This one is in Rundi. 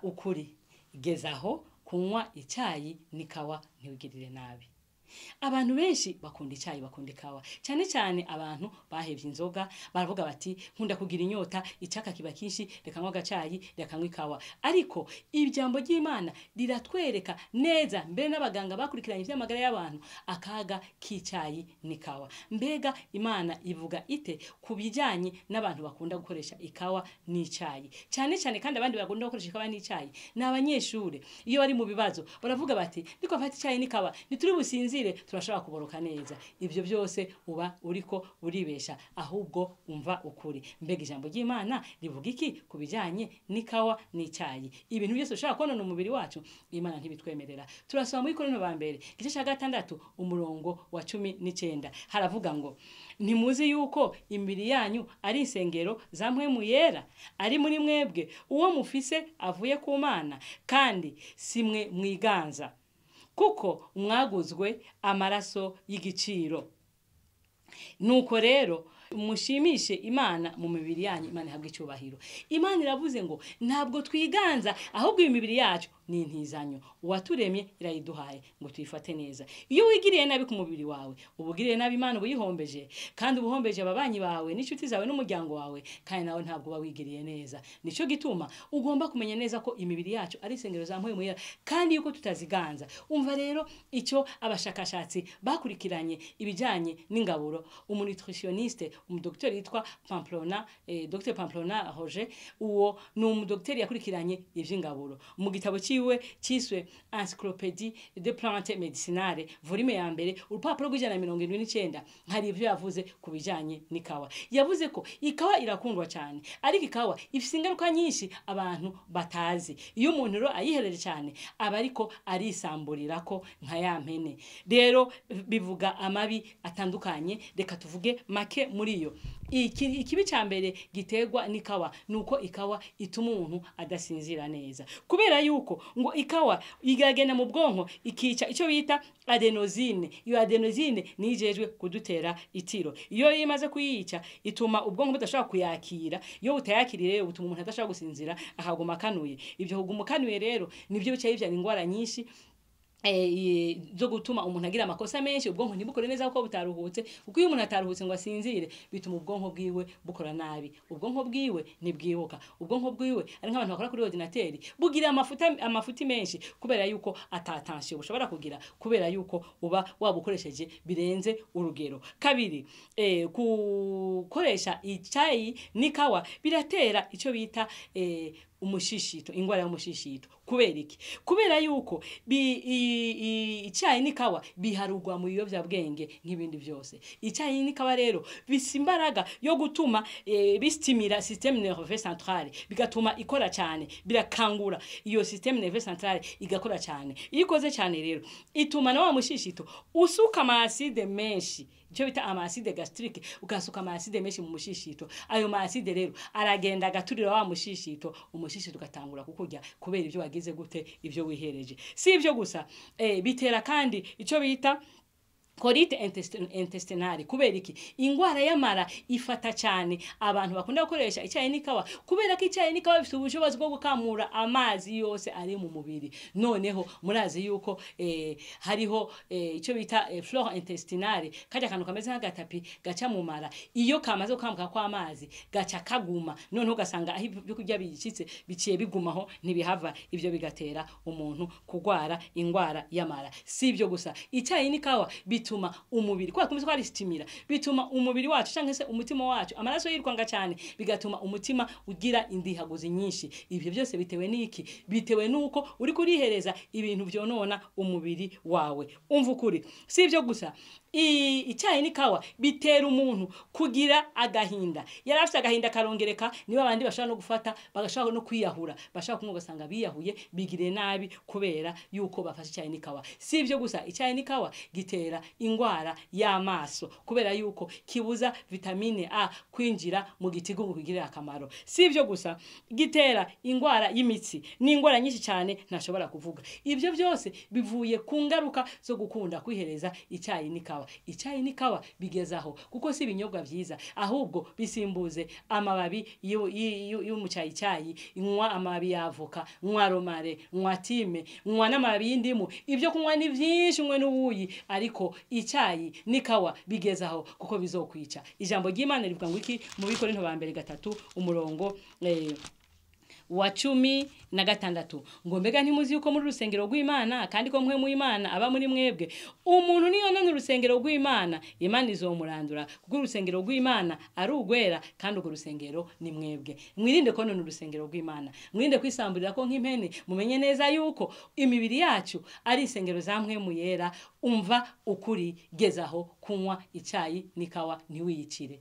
ukuri gezaho kunywa icyayi n'ikawa ntiwigirire nabi. Abantu benshi bakunda icyayi bakunda ikawa cyane cyane abantu bahevye inzoga baravuga bati nkunda kugira inyota icaka kiba kinshi reka nywa gacayi reka nywa ikawa. Ariko ijambo ry'Imana riratwereka neza mbere n'abaganga bakurikiranye ivy'amagara y'abantu akaga k'icyayi n'ikawa. Mbega Imana ivuga ite kubijanye n'abantu bakunda gukoresha ikawa n'icyayi cyane cyane kandi abandi bakunda gukoresha ikawa n'icyayi n'abanyeshure iyo bari mu bibazo baravuga bati ndiko mfata icyayi n'ikawa nituri businzire turashaka kuboroka neza. Ibyo byose uba uriko uribesha ahubwo umva ukuri. Mbega ijambo ry'Imana rivuga iki kubijanye n'ikawa n'icyayi? Ibintu byose ushaka konona umubiri wacu Imana ntibitwemerera. Turasoma muri Korinto ba mbere igice cya 6 umurongo wa 19 haravuga ngo ntimuzi yuko imibiri yanyu ari insengero za mpwemu yera ari muri mwebwe uwo mufise avuye ku Mana kandi simwe mwiganza kuko mwaguzwe amaraso y'igiciro. Nuko rero mushimishe Imana mu mibiri yanyu, Imana ihabwe icyubahiro. Imana iravuze ngo ntabwo twiganza ahubwo imibiri yacu ni intizanyo uwaturemye irayiduhaye ngo tuyifate neza. Iyo wigiriye nabi ku mubiri wawe ubugiriye nabi Imana ubuyihombeje kandi ubuhombeje ababanyi bawe n'inshuti zawe n'umuryango wawe kandi nawe ntabwo bawigiriye neza. Nico gituma ugomba kumenya neza ko imibiri yacu ari isengero za mpwemu yera kandi yuko tutaziganza. Umva rero icyo abashakashatsi bakurikiranye ibijanye n'ingaburo umunutritioniste umudoktori yitwa Pamplona Dr Pamplona Roger uwo ni umudoktori yakurikiranye ivy'ingaburo mu gitabo ciwe kiswe Encyclopédie des plantes médicinales volume ya mbere urupapuro rw'179 hari ivyo yavuze kubijanye n'ikawa. Yavuze ko ikawa irakundwa cyane ariko ikawa ifise ingaruka nyinshi abantu batazi. Iyo umuntu ro ayihereje cyane aba ariko arisamburira ko nka ya mpene. Rero bivuga amabi atandukanye reka tuvuge make muri yo. Ikibi cyambere gitegwa n'ikawa nuko ikawa ituma umuntu adasinzira neza kubera yuko ngo ikawa igagena mu bwonko ikica icyo bita adenosine. Iyo adenosine nijejwe kudutera itiro. Iyo imaze kuyica ituma ubwonko budashobora kuyakira. Iyo butayakiriye butuma umuntu adashobora gusinzira akaguma kanuye. Ibyo huguma kanuye rero nibyo bicaye bivyana ingwara nyinshi zo gutuma umuntu agira amakosa menshi ubwonko ntibukore neza uko butaruhutse. Kuko iyo umuntu ataruhutse ngo asinzire bituma ubwonko bwiwe bukora nabi. Ubwonko bwiwe nibwibuka. Ubwonko bwiwe ari nk'abantu bakora kuri ordinateur bugira amafuti menshi kubera yuko atatansiyo bushobora kugira kubera yuko uba wabukoresheje birenze urugero. Kabiri gukoresha icyayi n'ikawa biratera icyo bita umushishito ingwara y'umushishito. Kubera iki? Kubera yuko icyayi n'ikawa biharugwa mu biyobya bwenge nk'ibindi byose. Icyayi n'ikawa rero bisimbaraga yo gutuma bistimira système nerveux central bigatuma ikora cyane birakangura iyo système nerveux central igakora cyane. Ikoze cyane rero ituma na wa mushishito usuka amaside menshi icyo bita amaside gastrique ukasuka amaside menshi mu mushishito. Ayo maside rero aragenda agaturira wa mushishito umushishito gatangura kukurya kubera ibyo wagize gute ibyo wihereje. Si ibyo gusa bitera kandi icyo bita colite intestinale. Kubera iki? Ingwara y'amara ifata cyane abantu bakunda gukoresha icyayi n'ikawa kubera ko icyayi n'ikawa bifite ubushobozi bwo gukamura amazi yose ari mu mubiri. Noneho murazi yuko hariho icyo bita flore intestinale kajya kantu kameze nk'agatapi gaca mu mara. Iyo kamaze gukambuka kwa amazi gaca kaguma noneho gasanga aho byo kurya bicitse biciye bigumaho ntibihava. Ibyo bigatera umuntu kugwara ingwara y'amara. Si ibyo gusa icyayi n'ikawa bituma umubiri kwa kumeze kwa ristimira bituma umubiri wacu cyangwa se umutima wacu amaraso yirwanga cyane bigatuma umutima ugira indihaguzi nyinshi. Ibyo byose bitewe n'iki? Bitewe nuko uri kurihereza ibintu byonona umubiri wawe. Umva ukuri. Si ibyo gusa icyayi n'ikawa bitera umuntu kugira agahinda. Yarafite agahinda karongereka niba abandi bashaka no gufata bagashaka no kwiyahura bashaka kumwe gasanga biyahuye bigire nabi kubera yuko bafashe icyayi n'ikawa. Si ibyo gusa icyayi n'ikawa gitera ingwara y'amaso kubera yuko kibuza vitamine A kwinjira mu gitigu ngo kigirira akamaro. Si ibyo gusa gitera ingwara y'imitsi n'ingwara nyinshi cyane ntashobora kuvuga. Ibyo byose bivuye ku ngaruka zo gukunda kwihereza icyayi n'ikawa. n'ikawa icayi n'ikawa bigezaho kuko si ibinyobwa vyiza ahubwo bisimbuze amababi y'umucayi cayi nywa amababi yavoka nywa romare nywa time nywa n'amababi y'indimu ibyo kunywa ni vyinshi nywe n'ubuyi ariko icayi n'ikawa bigezaho kuko bizokwica ijambo ry'Imana rivuga ngo iki mu Bikorinto ba mbere 3 umurongo wa 16 ngo mbega ntimuzi yuko muri urusengero rw'Imana kandi ko mwe mu Imana aba muri mwebwe umuntu niyo none urusengero rw'Imana Imana izomurandura kuko urusengero rw'Imana ari ugwera kandi urwo rusengero ni mwebwe mwirinde ko none urusengero rw'Imana mwirinde kwisamburira ko nk'impene mumenye neza yuko imibiri yacu ari isengero za mwe mu yera umva ukuri gezaho kunywa icayi n'ikawa ntiwiyicire